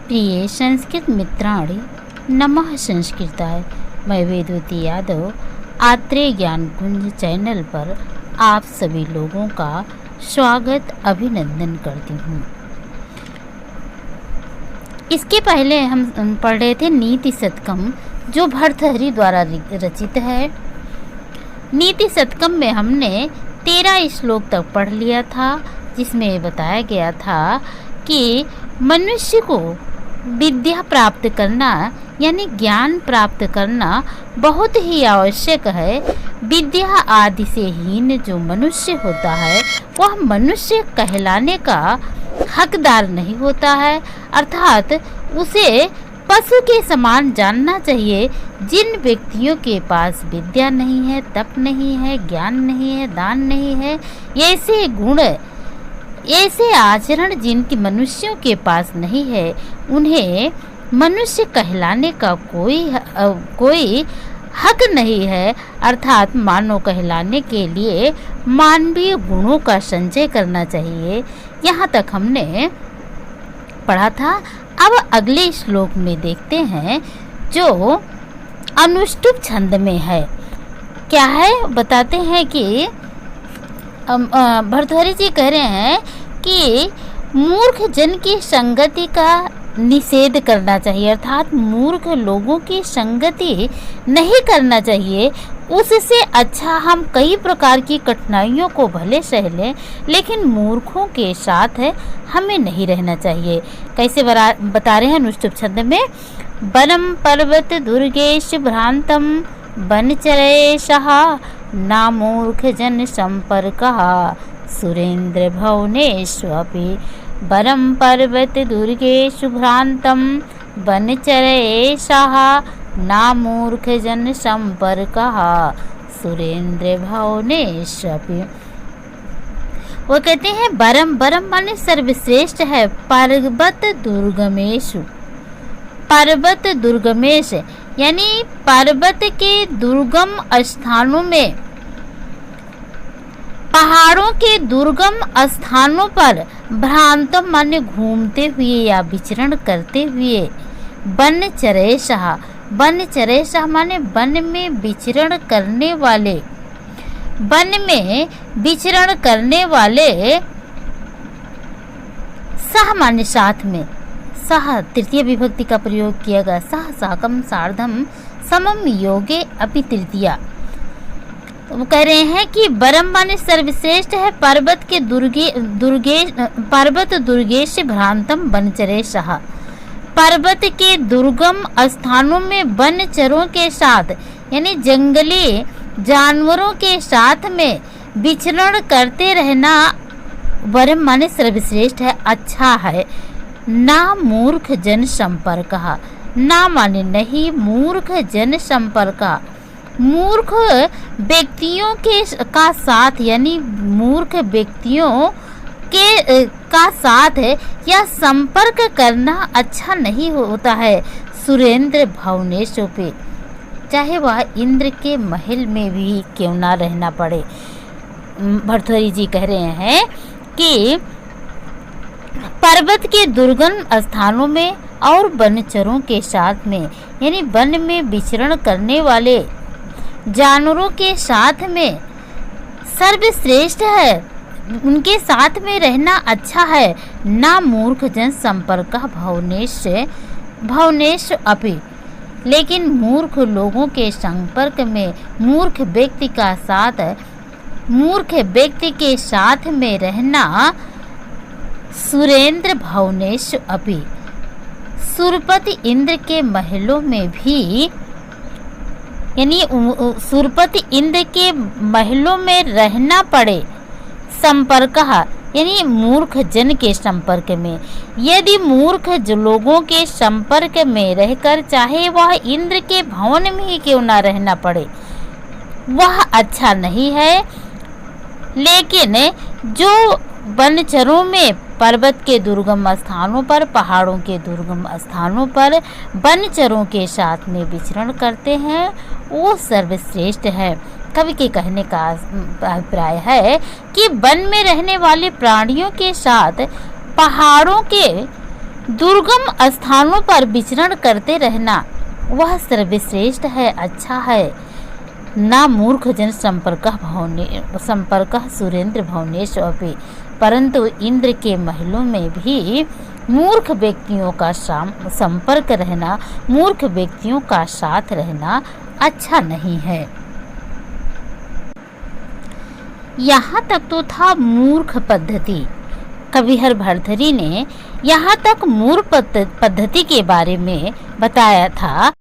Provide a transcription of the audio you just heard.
प्रिय संस्कृत मित्राणि, नमः संस्कृताय। मैं वेदवती यादव आत्रेय ज्ञान कुंज चैनल पर आप सभी लोगों का स्वागत अभिनंदन करती हूँ। इसके पहले हम पढ़ रहे थे नीति शतकम, जो भर्तृहरि द्वारा रचित है। नीति शतकम में हमने 13 श्लोक तक पढ़ लिया था, जिसमें बताया गया था कि मनुष्य को विद्या प्राप्त करना यानी ज्ञान प्राप्त करना बहुत ही आवश्यक है। विद्या आदि से हीन जो मनुष्य होता है वह मनुष्य कहलाने का हकदार नहीं होता है, अर्थात उसे पशु के समान जानना चाहिए। जिन व्यक्तियों के पास विद्या नहीं है, तप नहीं है, ज्ञान नहीं है, दान नहीं है, ऐसे गुण, ऐसे आचरण जिनकी मनुष्यों के पास नहीं है, उन्हें मनुष्य कहलाने का कोई हक नहीं है। अर्थात मानव कहलाने के लिए मानवीय गुणों का संचय करना चाहिए। यहाँ तक हमने पढ़ा था। अब अगले श्लोक में देखते हैं, जो अनुष्टुप छंद में है। क्या है बताते हैं कि भर्तृहरि जी कह रहे हैं कि मूर्ख जन की संगति का निषेध करना चाहिए, अर्थात मूर्ख लोगों की संगति नहीं करना चाहिए। उससे अच्छा हम कई प्रकार की कठिनाइयों को भले सह लें, लेकिन मूर्खों के साथ हमें नहीं रहना चाहिए। कैसे बता रहे हैं अनुष्टुप छंद में, वनम पर्वत दुर्गेश भ्रांतम वनचरेशः नामूर्ख जन संपर्कः सुरेंद्र भुवनेष्वपि। वरम पर्वत दुर्गेषु भ्रांतम वनचरेशः नामूर्ख जन संपर्कः सुरेंद्र भुवनेष्वपि। वो कहते हैं वरम, वरम माने सर्वश्रेष्ठ है। पर्वत दुर्गमेशु, पर्वत दुर्गमेश यानी पर्वत के दुर्गम स्थानों में, पहाड़ों के दुर्गम स्थानों पर भ्रांतम माने घूमते हुए या विचरण करते हुए, वनचरेशः, वनचरेशः माने वन में विचरण करने वाले, वन में विचरण करने वाले, सह माने साथ में, सह तृतीय विभक्ति का प्रयोग किया गया। सह साकम सार्धम समम योगे अपि तृतीया। वो कह रहे हैं कि वरम माने सर्वश्रेष्ठ है। पर्वत के पर्वत दुर्गेश भ्रांतम वनचरेशः, पर्वत के दुर्गम स्थानों में वनचरों के साथ यानी जंगली जानवरों के साथ में विचरण करते रहना वरम माने सर्वश्रेष्ठ है, अच्छा है। ना मूर्ख जन संपर्क, ना माने नहीं, मूर्ख जन संपर्क, मूर्ख व्यक्तियों का साथ यानी मूर्ख व्यक्तियों के का साथ या संपर्क करना अच्छा नहीं होता है। सुरेंद्र भुवनेष्वपि, चाहे वह इंद्र के महल में भी क्यों ना रहना पड़े। भर्तृहरि जी कह रहे हैं कि पर्वत के दुर्गम स्थानों में और वनचरों के साथ में यानी वन में विचरण करने वाले जानवरों के साथ में सर्वश्रेष्ठ है, उनके साथ में रहना अच्छा है। ना मूर्ख जन संपर्क भुवनेश अपि, लेकिन मूर्ख लोगों के संपर्क में, मूर्ख व्यक्ति के साथ में रहना सुरेंद्र भुवनेश अपि, सुरपति इंद्र के महलों में भी यानी सुरपति इंद्र के महलों में रहना पड़े। संपर्क यानी मूर्ख जन के संपर्क में, यदि मूर्ख लोगों के संपर्क में रहकर चाहे वह इंद्र के भवन में ही क्यों ना रहना पड़े, वह अच्छा नहीं है। लेकिन जो वनचरों में, पर्वत के दुर्गम स्थानों पर, पहाड़ों के दुर्गम स्थानों पर वनचरों के साथ में विचरण करते हैं, वो सर्वश्रेष्ठ है। कवि के कहने का अभिप्राय है कि वन में रहने वाले प्राणियों के साथ पहाड़ों के दुर्गम स्थानों पर विचरण करते रहना वह सर्वश्रेष्ठ है, अच्छा है। न मूर्ख जन संपर्क सुरेंद्र भवनेश अपि, परंतु इंद्र के महलों में भी मूर्ख व्यक्तियों का संपर्क रहना, मूर्ख व्यक्तियों का साथ रहना अच्छा नहीं है। यहाँ तक तो था मूर्ख पद्धति। कविहर भर्तृहरि ने यहाँ तक मूर्ख पद्धति के बारे में बताया था।